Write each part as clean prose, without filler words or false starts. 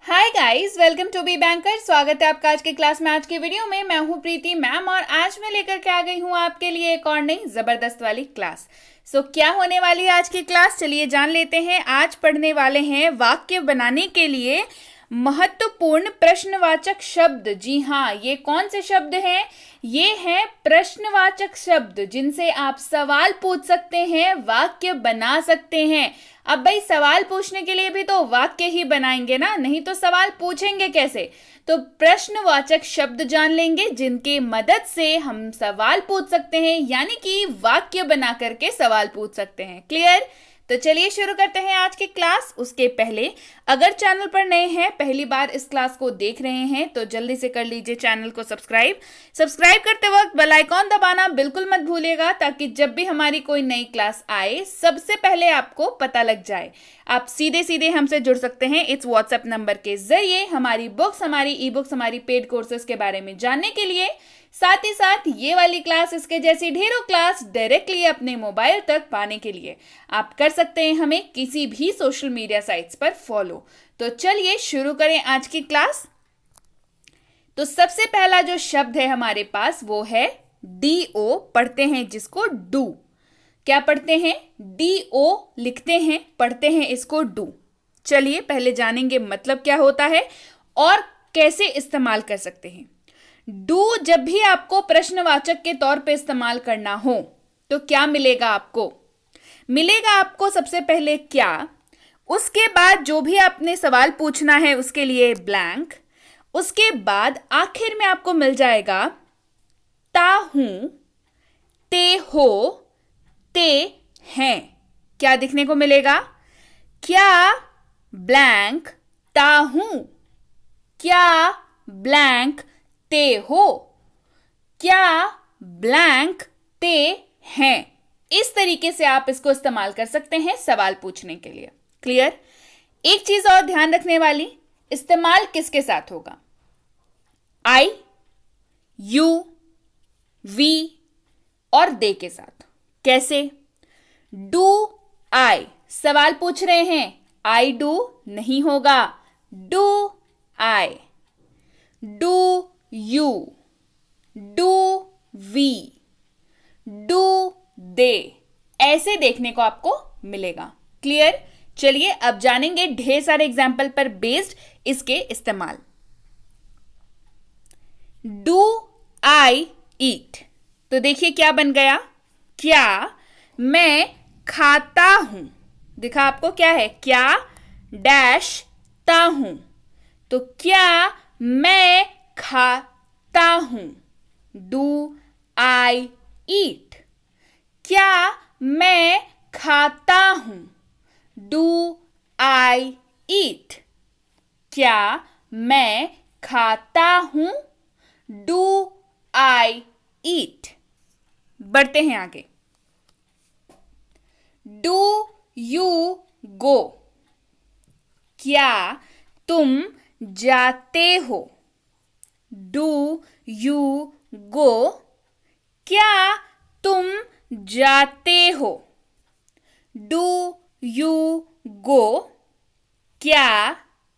Hi guys, welcome to be banker. स्वागत है आपका आज के क्लास में। आज के वीडियो में मैं हूं प्रीति मैम और आज मैं लेकर के आ गई हूं आपके लिए एक और नई जबरदस्त वाली क्लास। क्या होने वाली है आज की क्लास, चलिए जान लेते हैं। आज पढ़ने वाले हैं वाक्य बनाने के लिए महत्वपूर्ण प्रश्नवाचक शब्द। जी हाँ, ये कौन से शब्द हैं? ये हैं प्रश्नवाचक शब्द जिनसे आप सवाल पूछ सकते हैं, वाक्य बना सकते हैं। अब भाई सवाल पूछने के लिए भी तो वाक्य ही बनाएंगे ना, नहीं तो सवाल पूछेंगे कैसे? तो प्रश्नवाचक शब्द जान लेंगे जिनके मदद से हम सवाल पूछ सकते हैं, यानी कि वाक्य बना करके सवाल पूछ सकते हैं। क्लियर? तो चलिए शुरू करते हैं आज की क्लास। उसके पहले अगर चैनल पर नए हैं, पहली बार इस क्लास को देख रहे हैं, तो जल्दी से कर लीजिए चैनल को सब्सक्राइब करते वक्त बेल आइकॉन दबाना बिल्कुल मत भूलिएगा, ताकि जब भी हमारी कोई नई क्लास आए सबसे पहले आपको पता लग जाए। आप सीधे सीधे हमसे जुड़ सकते हैं इस व्हाट्सएप नंबर के जरिए, हमारी बुक्स, हमारी ई बुक्स, हमारी पेड कोर्सेज के बारे में जानने के लिए। साथ ही साथ ये वाली क्लास, इसके जैसी ढेरों क्लास डायरेक्टली अपने मोबाइल तक पाने के लिए आप कर सकते हैं हमें किसी भी सोशल मीडिया साइट्स पर फॉलो। तो चलिए शुरू करें आज की क्लास। तो सबसे पहला जो शब्द है हमारे पास वो है DO। पढ़ते हैं जिसको डू। क्या पढ़ते हैं? DO लिखते हैं, पढ़ते हैं इसको डू। चलिए पहले जानेंगे मतलब क्या होता है और कैसे इस्तेमाल कर सकते हैं। डू जब भी आपको प्रश्नवाचक के तौर पे इस्तेमाल करना हो तो क्या मिलेगा आपको? मिलेगा आपको सबसे पहले क्या, उसके बाद जो भी आपने सवाल पूछना है उसके लिए ब्लैंक, उसके बाद आखिर में आपको मिल जाएगा ता हूं, ते हो, ते हैं। क्या दिखने को मिलेगा? क्या ब्लैंक ता हूं, क्या ब्लैंक ते हो, क्या ब्लैंक ते हैं। इस तरीके से आप इसको इस्तेमाल कर सकते हैं सवाल पूछने के लिए। क्लियर? एक चीज और ध्यान रखने वाली, इस्तेमाल किसके साथ होगा? आई, यू, वी और दे के साथ। कैसे? डू आई, सवाल पूछ रहे हैं, आई डू नहीं होगा, do I. Do you, do we, do they, ऐसे देखने को आपको मिलेगा। क्लियर? चलिए अब जानेंगे ढेर सारे एग्जाम्पल पर बेस्ड इसके इस्तेमाल। डू आई ईट, तो देखिए क्या बन गया। क्या मैं खाता हूं, दिखा आपको क्या है, क्या डैश ता हूं। तो क्या मैं खाता हूं, डू आई ईट। क्या मैं खाता हूं, डू आई ईट। क्या मैं खाता हूं, डू आई ईट। बढ़ते हैं आगे। डू यू गो, क्या तुम जाते हो, डू यू गो। क्या तुम जाते हो, डू यू गो। क्या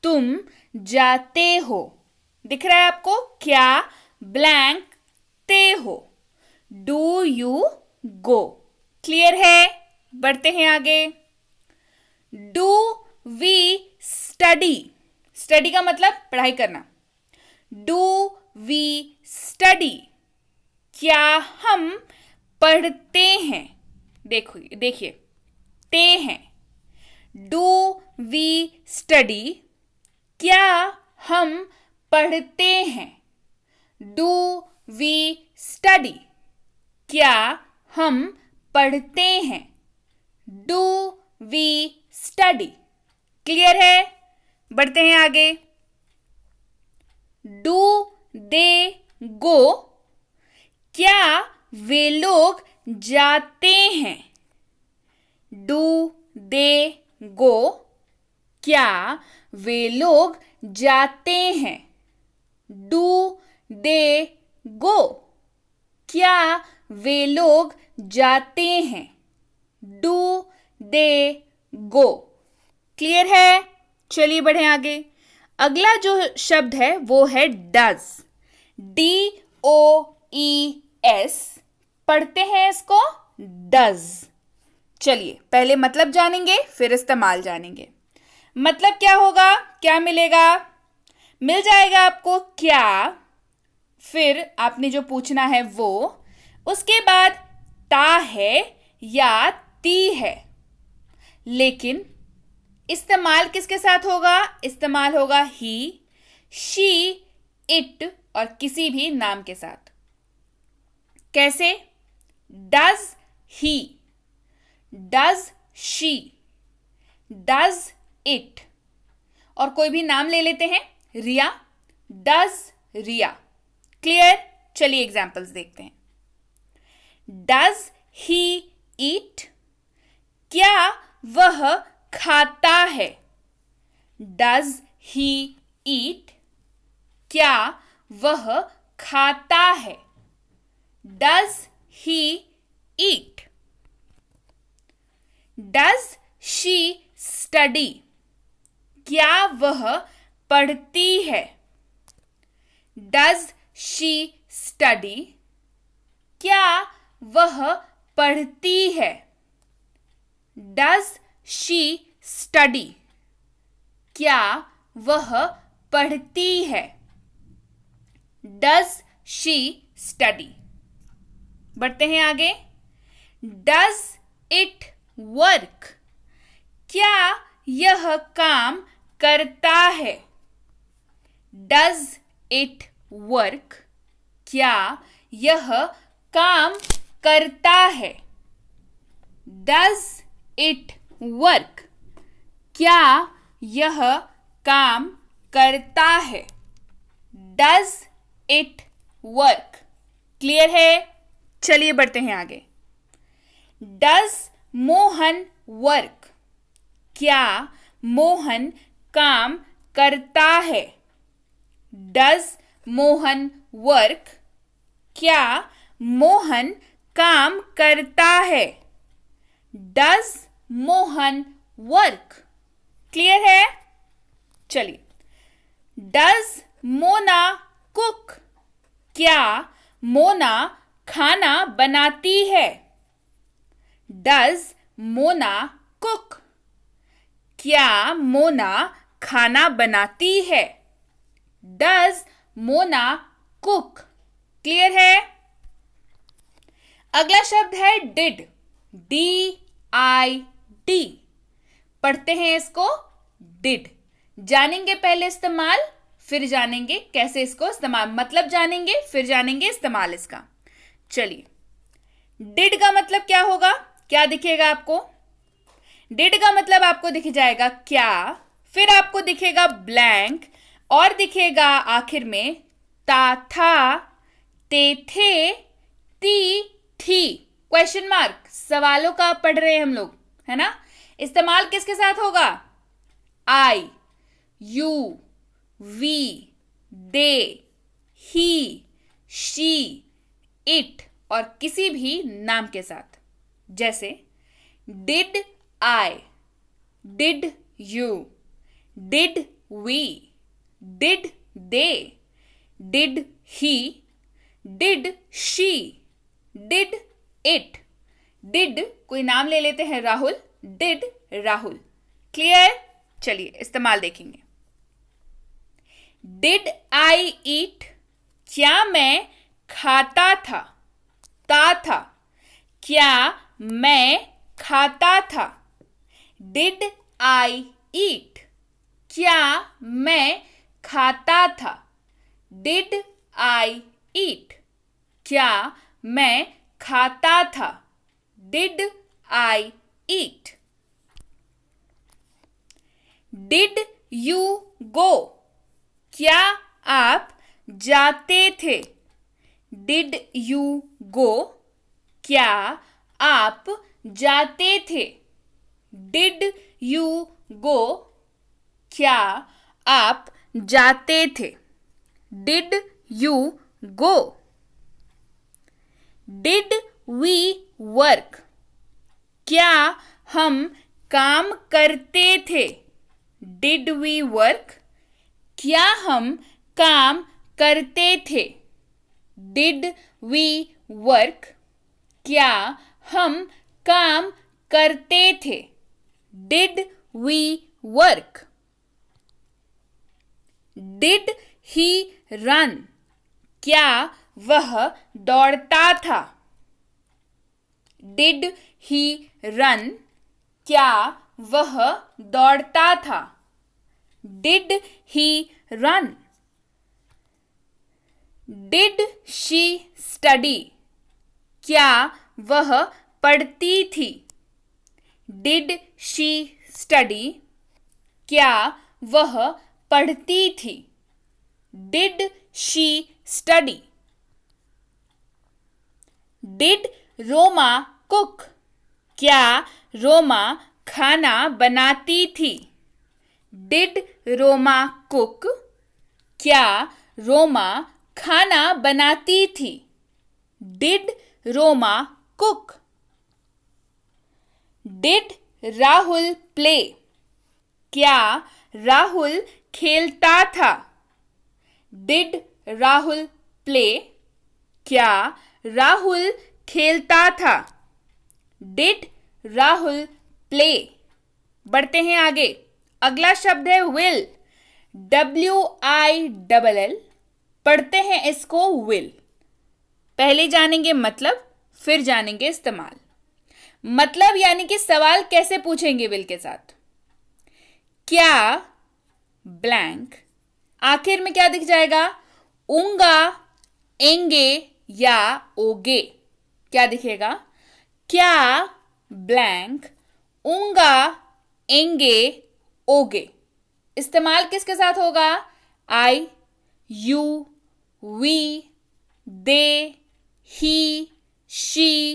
तुम जाते हो। दिख रहा है आपको? क्या ब्लैंक ते हो, डू यू गो। क्लियर है? बढ़ते हैं आगे। डू वी स्टडी, स्टडी का मतलब पढ़ाई करना। डू वी स्टडी, क्या हम पढ़ते हैं। देखिए ते हैं। डू वी स्टडी, क्या हम पढ़ते हैं। डू वी स्टडी, क्या हम पढ़ते हैं। Do we study. क्लियर है? बढ़ते हैं आगे। डू दे गो, क्या वे लोग जाते हैं। डू दे गो, क्या वे लोग जाते हैं। डू दे गो, क्या वे लोग जाते हैं। Do they go. क्लियर है? चलिए बढ़े आगे। अगला जो शब्द है वो है डज, DOES, पढ़ते हैं इसको डज। चलिए पहले मतलब जानेंगे फिर इस्तेमाल जानेंगे। मतलब क्या होगा, क्या मिलेगा, मिल जाएगा आपको क्या, फिर आपने जो पूछना है वो, उसके बाद ता है या ती है। लेकिन इस्तेमाल किसके साथ होगा, इस्तेमाल होगा ही, शी, इट और किसी भी नाम के साथ। कैसे, does he, does she, does it, और कोई भी नाम ले लेते हैं, रिया, डज रिया। क्लियर? चलिए एग्जाम्पल्स देखते हैं। डज ही ईट, क्या वह खाता है। डज ही ईट, क्या वह खाता है। Does he eat. Does she study, क्या वह पढ़ती है। डज शी स्टडी, क्या वह पढ़ती है। डज शी स्टडी, क्या वह पढ़ती है। Does she study. बढ़ते हैं आगे। डज इट वर्क, क्या यह काम करता है। डज इट वर्क, क्या यह काम करता है। डज इट वर्क, क्या यह काम करता है। Does it work. क्लियर है? चलिए बढ़ते हैं आगे। डज मोहन वर्क, क्या मोहन काम करता है। डज मोहन वर्क, क्या मोहन काम करता है। Does Mohan work. क्लियर है? चलिए। डज मोना कुक, क्या मोना खाना बनाती है। डज मोना कुक, क्या मोना खाना बनाती है। Does Mona cook. क्लियर है? अगला शब्द है डिड, DID, पढ़ते हैं इसको डिड। जानेंगे पहले इस्तेमाल, फिर जानेंगे कैसे इसको इस्तेमाल, मतलब जानेंगे फिर जानेंगे इस्तेमाल इसका। चलिए, डिड का मतलब क्या होगा, क्या दिखेगा आपको। डिड का मतलब आपको दिख जाएगा क्या, फिर आपको दिखेगा ब्लैंक और दिखेगा आखिर में ता, था, ते, थे, ती, थी, क्वेश्चन मार्क। सवालों का पढ़ रहे हैं हम लोग, है ना। इस्तेमाल किसके साथ होगा, I, you, we, they, he, she, it और किसी भी नाम के साथ। जैसे did I, did you, did we, did they, did he, did she, did it. Did कोई नाम ले लेते हैं राहुल, डिड राहुल। क्लियर? चलिए इस्तेमाल देखेंगे। डिड आई ईट, क्या मैं खाता था। था, क्या मैं खाता था। डिड आई ईट, क्या मैं खाता था। डिड आई ईट, क्या मैं खाता था। Did I eat. Did you go, क्या आप जाते थे। डिड यू गो, क्या आप जाते थे। डिड यू गो, क्या आप जाते थे। Did you go. Did we work, क्या हम काम करते थे। डिड वी वर्क, क्या हम काम करते थे? Did we work? क्या हम काम करते थे? Did we work? Did he run? क्या वह दौड़ता था? Did he run? क्या वह दौड़ता था? Did he run? Did she study? क्या वह पढ़ती थी? Did she study? क्या वह पढ़ती थी? Did she study? Did Roma cook? क्या रोमा खाना बनाती थी? Did Roma cook? क्या रोमा खाना बनाती थी? Did Roma cook? Did Rahul play? क्या राहुल खेलता था? Did Rahul play? क्या राहुल खेलता था? Did Rahul play? बढ़ते हैं आगे। अगला शब्द है विल। WILL। पढ़ते हैं इसको विल। पहले जानेंगे मतलब, फिर जानेंगे इस्तेमाल। मतलब यानी कि सवाल कैसे पूछेंगे विल के साथ। क्या ब्लैंक, आखिर में क्या दिख जाएगा? ऊंगा, एंगे या ओगे। क्या दिखेगा? क्या ब्लैंक ऊंगा, एंगे, ओगे। इस्तेमाल किसके साथ होगा? I, you, we, they, he, she,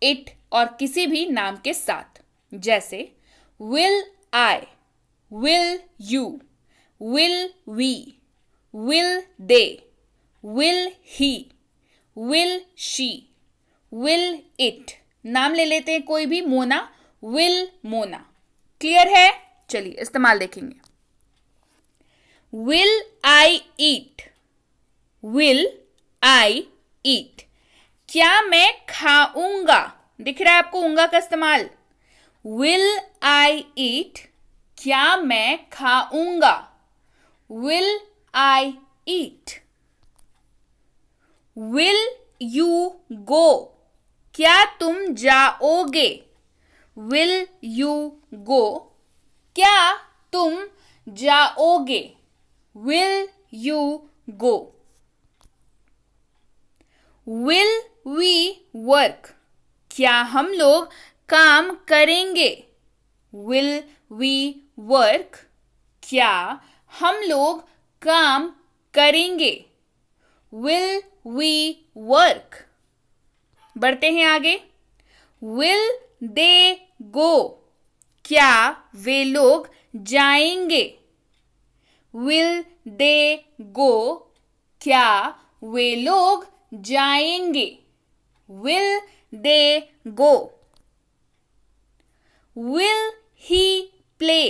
it और किसी भी नाम के साथ। जैसे will I, will you, will we, will they, will he, will she, will it. नाम ले लेते हैं कोई भी। मोना, विल मोना। क्लियर है? चलिए इस्तेमाल देखेंगे। Will I eat? Will I eat? क्या मैं खाऊंगा? दिख रहा है आपको ऊंगा का इस्तेमाल। Will I eat? क्या मैं खाऊंगा? Will I eat? Will you go? क्या तुम जाओगे? Will you go? क्या तुम जाओगे? Will you go? Will we work? क्या हम लोग काम करेंगे? Will we work? क्या हम लोग काम करेंगे? Will we work? बढ़ते हैं आगे। Will they go? क्या वे लोग जाएंगे? Will they go? क्या वे लोग जाएंगे? Will they go? Will he play?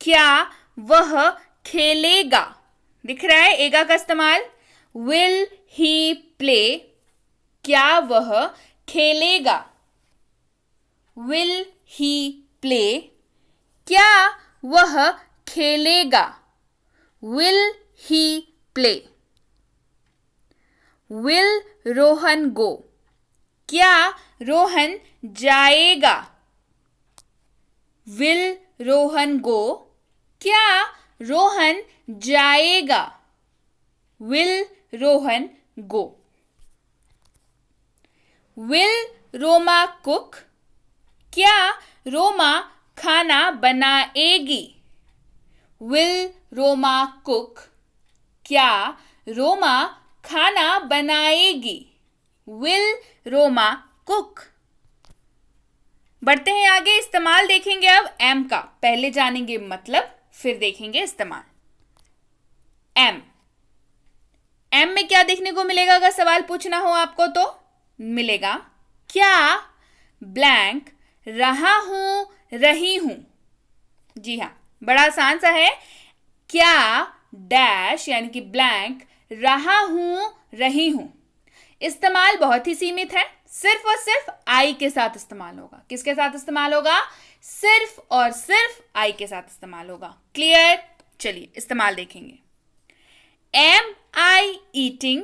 क्या वह खेलेगा? दिख रहा है एगा का इस्तेमाल। Will he play? क्या वह खेलेगा? Will he play? क्या वह खेलेगा? Will he play? Will Rohan go? क्या रोहन जाएगा? Will Rohan go? क्या रोहन जाएगा? Will Rohan go? Will Roma cook? क्या रोमा खाना बनाएगी? Will Roma cook? क्या रोमा खाना बनाएगी? Will Roma cook? बढ़ते हैं आगे। इस्तेमाल देखेंगे अब एम का। पहले जानेंगे मतलब, फिर देखेंगे इस्तेमाल। एम। एम में क्या देखने को मिलेगा अगर सवाल पूछना हो आपको तो? मिलेगा क्या ब्लैंक रहा हूं, रही हूं। जी हां, बड़ा आसान सा है। क्या डैश यानी कि ब्लैंक, रहा हूं, रही हूं। इस्तेमाल बहुत ही सीमित है, सिर्फ और सिर्फ आई के साथ इस्तेमाल होगा। किसके साथ इस्तेमाल होगा? सिर्फ और सिर्फ आई के साथ इस्तेमाल होगा। क्लियर? चलिए इस्तेमाल देखेंगे। एम आई ईटिंग,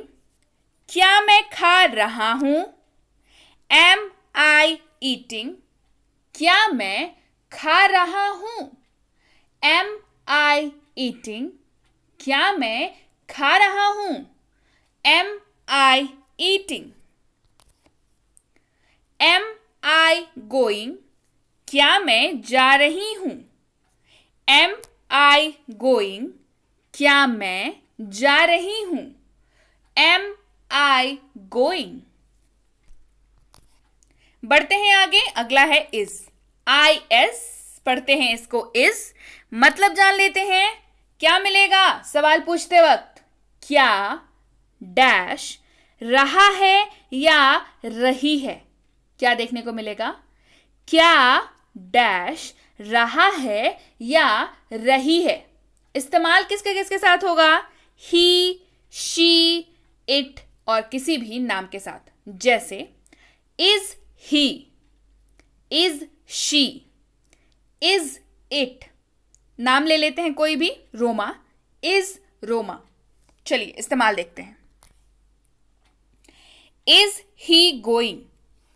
क्या मैं खा रहा हूं? एम आई ईटिंग, क्या मैं खा रहा हूं? एम आई ईटिंग, क्या मैं खा रहा हूं? Am I eating. Am I going, क्या मैं जा रही हूं? एम आई गोइंग, क्या मैं जा रही हूं? Am I going. बढ़ते हैं आगे, अगला है इज। आई एस पढ़ते हैं इसको इज, मतलब जान लेते हैं। क्या मिलेगा सवाल पूछते वक्त? क्या डैश रहा है या रही है? क्या देखने को मिलेगा? क्या डैश रहा है या रही है? इस्तेमाल किसके किसके साथ होगा? ही, शी, इट और किसी भी नाम के साथ। जैसे is he, is she, is it. नाम ले लेते हैं कोई भी, रोमा, इज रोमा। चलिए इस्तेमाल देखते हैं। इज ही गोइंग,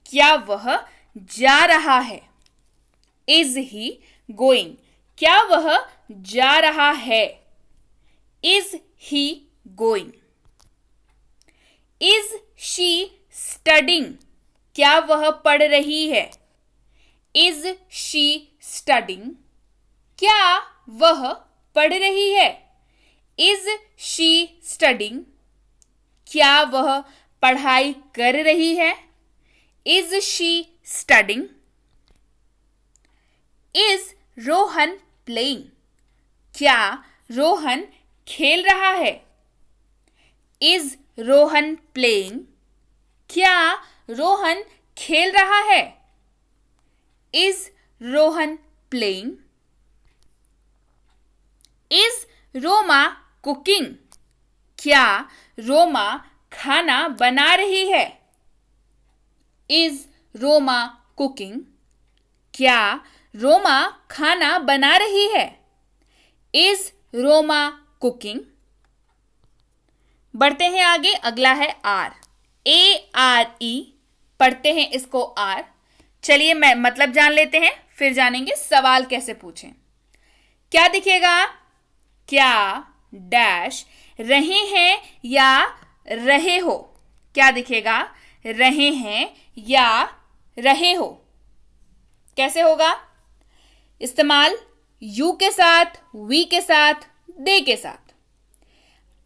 क्या वह जा रहा है? इज ही गोइंग, क्या वह जा रहा है? Is he going. Is she studying, क्या वह पढ़ रही है? इज शी स्टडिंग, क्या वह पढ़ रही है? इज शी स्टडिंग, क्या वह पढ़ाई कर रही है? Is she studying. Is Rohan playing, क्या रोहन खेल रहा है? इज रोहन प्लेइंग, क्या रोहन खेल रहा है? Is Rohan playing. Is Roma cooking, क्या रोमा खाना बना रही है? इज रोमा कुकिंग, क्या रोमा खाना बना रही है? Is Roma cooking. बढ़ते हैं आगे, अगला है आर। ए आर ई पढ़ते हैं इसको आर। चलिए मैं मतलब जान लेते हैं, फिर जानेंगे सवाल कैसे पूछें। क्या दिखेगा? क्या डैश रहे हैं या रहे हो? क्या दिखेगा? रहे हैं या रहे हो। कैसे होगा इस्तेमाल? यू के साथ, वी के साथ, दे के साथ।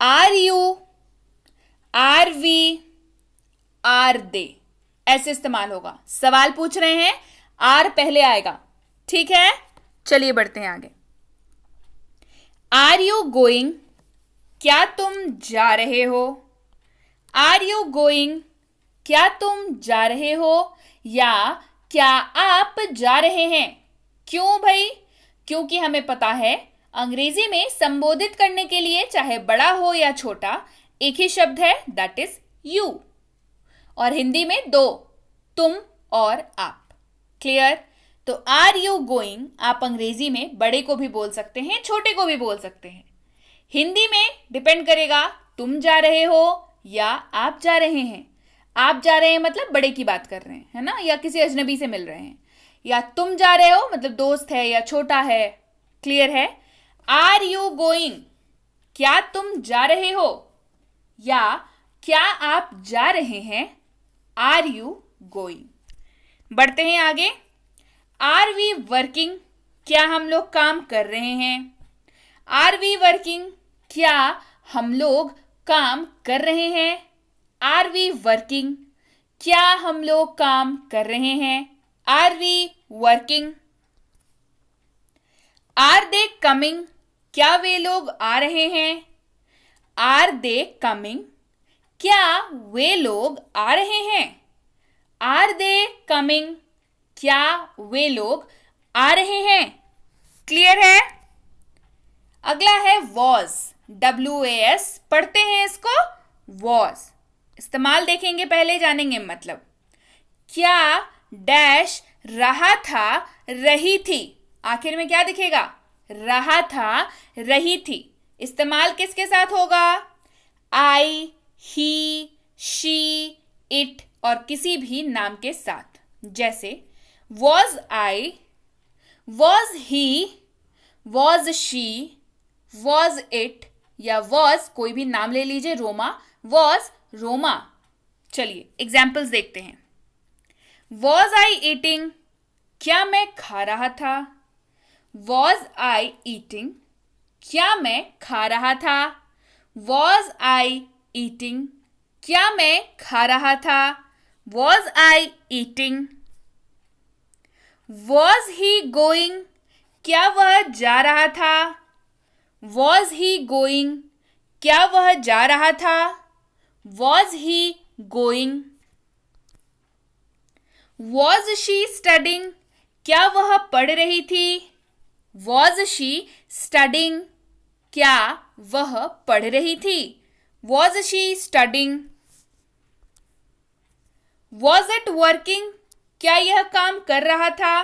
Are you, are we, are they, ऐसे इस्तेमाल होगा। सवाल पूछ रहे हैं, आर पहले आएगा, ठीक है। चलिए बढ़ते हैं आगे। आर यू गोइंग, क्या तुम जा रहे हो? आर यू गोइंग, क्या तुम जा रहे हो? या क्या आप जा रहे हैं? क्यों भाई? क्योंकि हमें पता है अंग्रेजी में संबोधित करने के लिए चाहे बड़ा हो या छोटा एक ही शब्द है, दैट इज यू। और हिंदी में दो, तुम और आप। क्लियर? तो आर यू गोइंग आप अंग्रेजी में बड़े को भी बोल सकते हैं, छोटे को भी बोल सकते हैं। हिंदी में डिपेंड करेगा, तुम जा रहे हो या आप जा रहे हैं। आप जा रहे हैं मतलब बड़े की बात कर रहे हैं, है ना, या किसी अजनबी से मिल रहे हैं। या तुम जा रहे हो मतलब दोस्त है या छोटा है। क्लियर है? आर यू गोइंग, क्या तुम जा रहे हो? या क्या आप जा रहे हैं? Are you going. बढ़ते हैं आगे। आर वी वर्किंग, क्या हम लोग काम कर रहे हैं? आर वी वर्किंग, क्या हम लोग काम कर रहे हैं? आर वी वर्किंग, क्या हम लोग काम कर रहे हैं? Are we working. Are they coming, क्या वे लोग आ रहे हैं? आर दे कमिंग, क्या वे लोग आ रहे हैं? आर दे कमिंग, क्या वे लोग आ रहे हैं? क्लियर है? अगला है वॉज, WAS, पढ़ते हैं इसको was। इस्तेमाल देखेंगे, पहले जानेंगे मतलब। क्या डैश रहा था, रही थी, आखिर में क्या दिखेगा? रहा था, रही थी। इस्तेमाल किसके साथ होगा? I, he, she, it और किसी भी नाम के साथ। जैसे was I, was he, was she, was it या was कोई भी नाम ले लीजिए, रोमा, was रोमा। चलिए एग्जाम्पल्स देखते हैं। Was I eating, क्या मैं खा रहा था? Was I eating, क्या मैं खा रहा था? Was I eating, क्या मैं खा रहा था? Was I eating? Was he going, क्या वह जा रहा था? Was he going, क्या वह जा रहा था? Was he going? Was she studying, क्या वह पढ़ रही थी? Was she studying, क्या वह पढ़ रही थी? Was she studying? Was it working, क्या यह काम कर रहा था?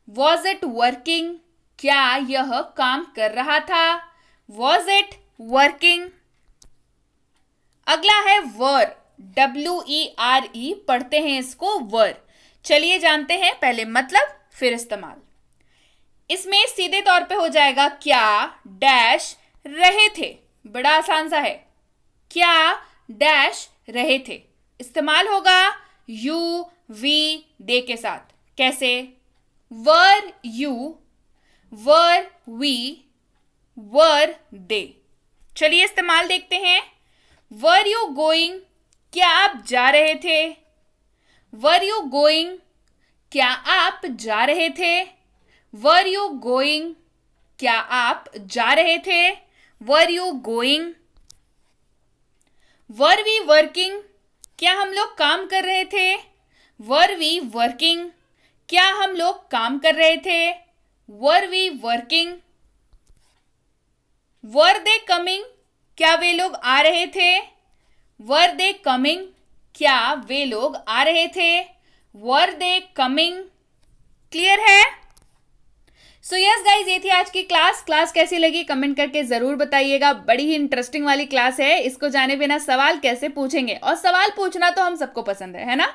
Was it working, क्या यह काम कर रहा था? Was it working? अगला है were, WERE, पढ़ते हैं इसको were। चलिए जानते हैं पहले मतलब फिर इस्तेमाल। इसमें सीधे तौर पे हो जाएगा क्या डैश रहे थे, बड़ा आसान सा है। क्या डैश रहे थे, इस्तेमाल होगा यू वी दे के साथ। कैसे? वर यू, वर वी, वर दे। चलिए इस्तेमाल देखते हैं। वर यू गोइंग, क्या आप जा रहे थे? वर यू गोइंग, क्या आप जा रहे थे? वर यू गोइंग, क्या आप जा रहे थे? Were you going? Were we working, क्या हम लोग काम कर रहे थे? वर वी वर्किंग, क्या हम लोग काम कर रहे थे? Were we working? Were they coming, क्या वे लोग आ रहे थे? वर दे कमिंग, क्या वे लोग आ रहे थे? वर दे कमिंग? क्लियर है? सो यस गाइज, ये थी आज की क्लास कैसी लगी कमेंट करके जरूर बताइएगा। बड़ी ही इंटरेस्टिंग वाली क्लास है। इसको जाने बिना सवाल कैसे पूछेंगे, और सवाल पूछना तो हम सबको पसंद है ना?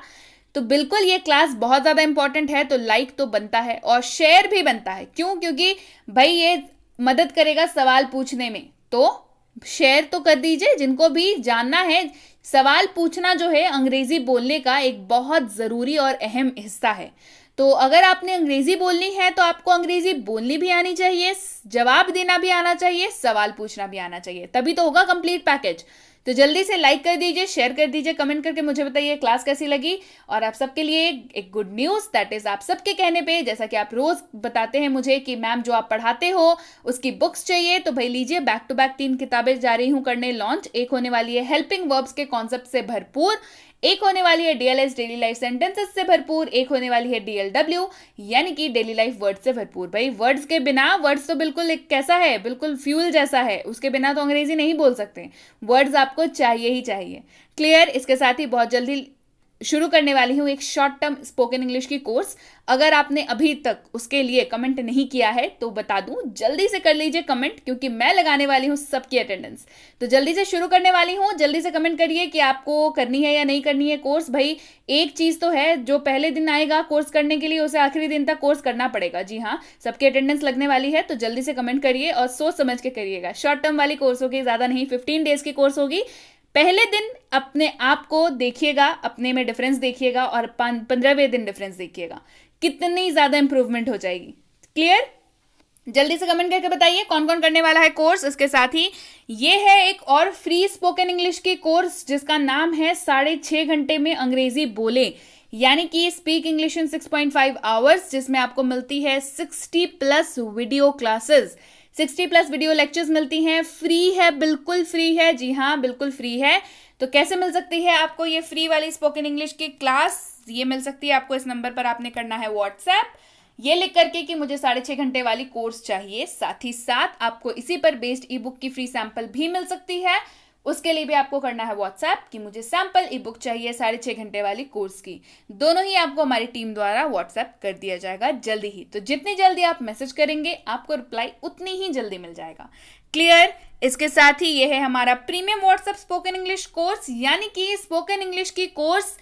तो बिल्कुल ये क्लास बहुत ज्यादा इंपॉर्टेंट है, तो लाइक तो बनता है और शेयर भी बनता है। क्यों? क्योंकि भाई ये मदद करेगा सवाल पूछने में, तो शेयर तो कर दीजिए। जिनको भी जानना है, सवाल पूछना जो है अंग्रेजी बोलने का एक बहुत जरूरी और अहम हिस्सा है। तो अगर आपने अंग्रेजी बोलनी है तो आपको अंग्रेजी बोलनी भी आनी चाहिए, जवाब देना भी आना चाहिए, सवाल पूछना भी आना चाहिए, तभी तो होगा कंप्लीट पैकेज। तो जल्दी से लाइक कर दीजिए, शेयर कर दीजिए, कमेंट करके मुझे बताइए क्लास कैसी लगी। और आप सबके लिए एक गुड न्यूज़, दैट इज आप सबके कहने पे, जैसा कि आप रोज बताते हैं मुझे कि मैम जो आप पढ़ाते हो उसकी बुक्स चाहिए, तो भाई लीजिए, बैक टू बैक 3 किताबें जा रही हूँ करने लॉन्च। एक होने वाली है हेल्पिंग वर्ब्स के कॉन्सेप्ट से भरपूर, एक होने वाली है DLS डेली लाइफ सेंटेंसेस से भरपूर, एक होने वाली है DLW यानी कि डेली लाइफ वर्ड्स से भरपूर। भाई वर्ड्स के बिना, वर्ड्स तो बिल्कुल एक कैसा है, बिल्कुल फ्यूल जैसा है, उसके बिना तो अंग्रेजी नहीं बोल सकते। वर्ड्स आपको चाहिए ही चाहिए। क्लियर? इसके साथ ही बहुत जल्दी शुरू करने वाली हूँ एक शॉर्ट टर्म स्पोकन इंग्लिश की कोर्स। अगर आपने अभी तक उसके लिए कमेंट नहीं किया है तो बता दूं, जल्दी से कर लीजिए कमेंट, क्योंकि मैं लगाने वाली हूँ सबकी अटेंडेंस। तो जल्दी से शुरू करने वाली हूँ, जल्दी से कमेंट करिए कि आपको करनी है या नहीं करनी है कोर्स। भाई एक चीज तो है, जो पहले दिन आएगा कोर्स करने के लिए उसे आखिरी दिन तक कोर्स करना पड़ेगा। जी हाँ, सबकी अटेंडेंस लगने वाली है, तो जल्दी से कमेंट करिए और सोच समझ के करिएगा। शॉर्ट टर्म वाली कोर्स होगी, ज्यादा नहीं, 15 डेज की कोर्स होगी। पहले दिन अपने आप को देखिएगा, अपने में डिफरेंस देखिएगा, और 15वें दिन डिफरेंस देखिएगा, कितनी ज्यादा इंप्रूवमेंट हो जाएगी। क्लियर? जल्दी से कमेंट करके बताइए कौन कौन करने वाला है कोर्स। इसके साथ ही ये है एक और फ्री स्पोकन इंग्लिश की कोर्स जिसका नाम है 6.5 घंटे में अंग्रेजी बोले, यानी कि स्पीक इंग्लिश इन 6.5 आवर्स, जिसमें आपको मिलती है 60+ वीडियो क्लासेस, 60+ वीडियो लेक्चर्स मिलती हैं। फ्री है, बिल्कुल फ्री है। जी हाँ, बिल्कुल फ्री है। तो कैसे मिल सकती है आपको ये फ्री वाली स्पोकन इंग्लिश की क्लास? ये मिल सकती है आपको इस नंबर पर, आपने करना है व्हाट्सएप, ये लिख करके कि मुझे 6.5 घंटे वाली कोर्स चाहिए। साथ ही साथ आपको इसी पर बेस्ड ई बुक की फ्री सैंपल भी मिल सकती है। उसके लिए भी आपको करना है व्हाट्सएप कि मुझे सैंपल ई बुक चाहिए 6.5 घंटे वाली कोर्स की। दोनों ही आपको हमारी टीम द्वारा व्हाट्सएप कर दिया जाएगा जल्दी ही। तो जितनी जल्दी आप मैसेज करेंगे आपको रिप्लाई उतनी ही जल्दी मिल जाएगा। क्लियर? इसके साथ ही ये है हमारा premium WhatsApp spoken English course, यानी कि स्पोकन इंग्लिश की कोर्स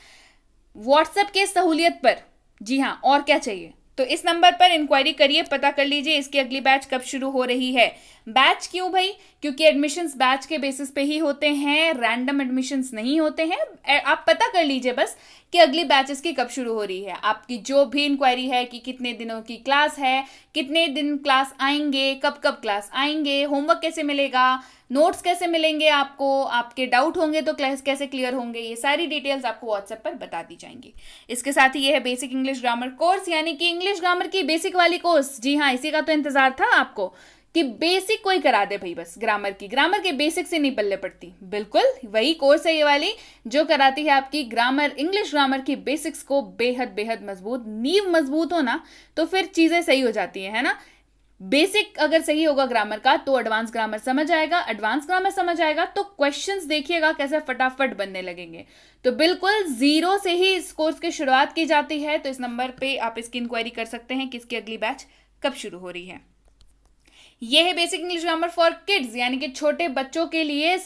व्हाट्सएप के सहूलियत पर। जी हाँ, और क्या चाहिए? तो इस नंबर पर इंक्वायरी करिए, पता कर लीजिए इसकी अगली बैच कब शुरू हो रही है। बैच क्यों भाई? क्योंकि एडमिशन्स बैच के बेसिस पे ही होते हैं, रैंडम एडमिशन्स नहीं होते हैं। आप पता कर लीजिए बस कि अगली बैचेस की कब शुरू हो रही है। आपकी जो भी इंक्वायरी है कि कितने दिनों की क्लास है, कितने दिन क्लास आएंगे, कब कब क्लास आएंगे, होमवर्क कैसे मिलेगा, नोट्स कैसे मिलेंगे आपको, आपके डाउट होंगे तो क्लास कैसे क्लियर होंगे, ये सारी डिटेल्स आपको व्हाट्सएप पर बता दी जाएंगी। इसके साथ ही ये है बेसिक इंग्लिश ग्रामर कोर्स, यानी कि इंग्लिश ग्रामर की बेसिक वाली कोर्स। जी हाँ, इसी का तो इंतजार था आपको कि बेसिक कोई करा दे भाई, बस ग्रामर के बेसिक से नहीं पल्ले पड़ती। बिल्कुल वही कोर्स है ये वाली जो कराती है आपकी ग्रामर, इंग्लिश ग्रामर की बेसिक्स को बेहद बेहद मजबूत। नींव मजबूत हो ना तो फिर चीजें सही हो जाती है ना। बेसिक अगर सही होगा ग्रामर का तो एडवांस ग्रामर समझ आएगा, एडवांस ग्रामर समझ आएगा तो क्वेश्चंस देखिएगा कैसे फटाफट बनने लगेंगे। तो बिल्कुल जीरो से ही इस कोर्स की शुरुआत की जाती है। तो इस नंबर पे आप इसकी इंक्वायरी कर सकते हैं कि इसकी अगली बैच कब शुरू हो रही है। यह है basic English grammar for kids, यानी कि छोटे बच्चों के लिए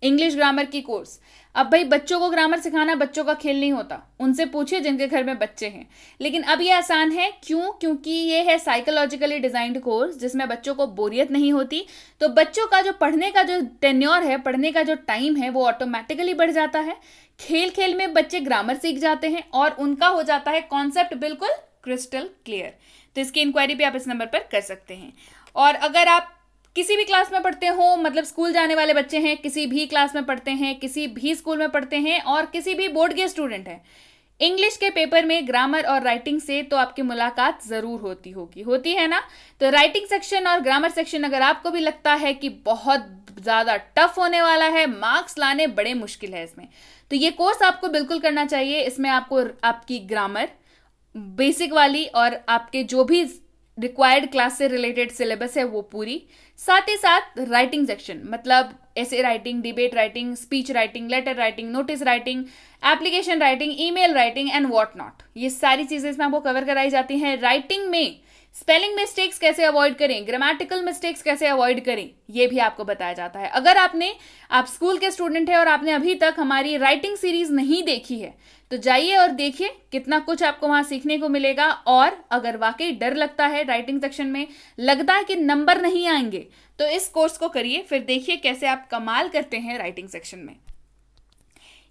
इंग्लिश ग्रामर की कोर्स। अब भाई बच्चों को ग्रामर सिखाना बच्चों का खेल नहीं होता, उनसे पूछिए जिनके घर में बच्चे हैं। लेकिन अब ये आसान है, क्यों? क्योंकि ये है साइकोलॉजिकली डिजाइंड कोर्स जिसमें बच्चों को बोरियत नहीं होती। तो बच्चों का जो पढ़ने का जो टेन्योर है, पढ़ने का जो टाइम है, वो ऑटोमेटिकली बढ़ जाता है। खेल खेल में बच्चे ग्रामर सीख जाते हैं और उनका हो जाता है कॉन्सेप्ट बिल्कुल क्रिस्टल क्लियर। तो इसकी इंक्वायरी भी आप इस नंबर पर कर सकते हैं। और अगर आप किसी भी क्लास में पढ़ते हो, मतलब स्कूल जाने वाले बच्चे हैं, किसी भी क्लास में पढ़ते हैं, किसी भी स्कूल में पढ़ते हैं और किसी भी बोर्ड के स्टूडेंट हैं, इंग्लिश के पेपर में ग्रामर और राइटिंग से तो आपकी मुलाकात जरूर होती है ना। तो राइटिंग सेक्शन और ग्रामर सेक्शन अगर आपको भी लगता है कि बहुत ज्यादा टफ होने वाला है, मार्क्स लाने बड़े मुश्किल है इसमें, तो ये कोर्स आपको बिल्कुल करना चाहिए। इसमें आपको आपकी ग्रामर बेसिक वाली और आपके जो भी रिक्वायर्ड क्लास से रिलेटेड सिलेबस है वो पूरी, साथ ही साथ राइटिंग सेक्शन, मतलब ऐसे writing, debate writing, speech writing, letter writing, notice writing, application writing, email writing and what not, ये सारी चीजें इसमें आपको कवर कराई जाती हैं। राइटिंग में स्पेलिंग मिस्टेक्स कैसे अवॉइड करें, ग्रामेटिकल मिस्टेक्स कैसे अवॉइड करें, ये भी आपको बताया जाता है। अगर आप स्कूल के स्टूडेंट हैं और आपने अभी तक हमारी राइटिंग सीरीज नहीं देखी है तो जाइए और देखिए, कितना कुछ आपको वहां सीखने को मिलेगा। और अगर वाकई डर लगता है राइटिंग सेक्शन में, लगता है कि नंबर नहीं आएंगे, तो इस कोर्स को करिए, फिर देखिए कैसे आप कमाल करते हैं राइटिंग सेक्शन में।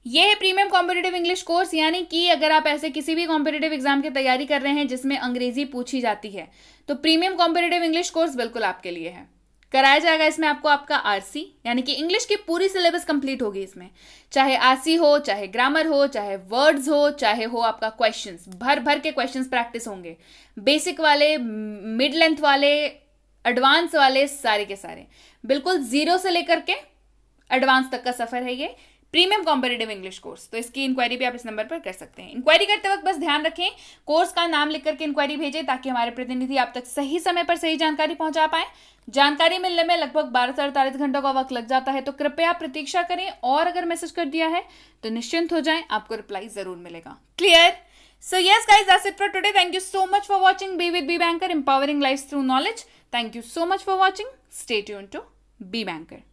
यह है प्रीमियम कॉम्पिटिटिव इंग्लिश कोर्स, यानी कि अगर आप ऐसे किसी भी कॉम्पिटिटिव एग्जाम की तैयारी कर रहे हैं जिसमें अंग्रेजी पूछी जाती है, तो प्रीमियम कॉम्पिटिटिव इंग्लिश कोर्स बिल्कुल आपके लिए है। कराया जाएगा इसमें आपको आपका आरसी, यानी कि इंग्लिश की पूरी सिलेबस कंप्लीट होगी इसमें, चाहे आरसी हो, चाहे ग्रामर हो, चाहे वर्ड्स हो, चाहे हो आपका क्वेश्चंस, भर भर के क्वेश्चंस प्रैक्टिस होंगे, बेसिक वाले, मिड लेंथ वाले, एडवांस वाले, सारे के सारे, बिल्कुल जीरो से लेकर के एडवांस तक का सफर है ये प्रीमियम कॉम्पिटिटिव इंग्लिश कोर्स। तो इसकी इंक्वायरी भी आप इस नंबर पर कर सकते हैं। इंक्वायरी करते वक्त बस ध्यान रखें, कोर्स का नाम लिख करके इंक्वायरी भेजें ताकि हमारे प्रतिनिधि आप तक सही समय पर सही जानकारी पहुंचा पाए। जानकारी मिलने में लगभग 12 से 48 घंटों का वक्त लग जाता है, तो कृपया प्रतीक्षा करें और अगर मैसेज कर दिया है तो निश्चिंत हो जाएं, आपको रिप्लाई जरूर मिलेगा। Clear? So yes guys, that's it for today. Thank you so much for watching Be with Be Banker, empowering lives through knowledge. Thank you so much for watching. Stay tuned to Be Banker.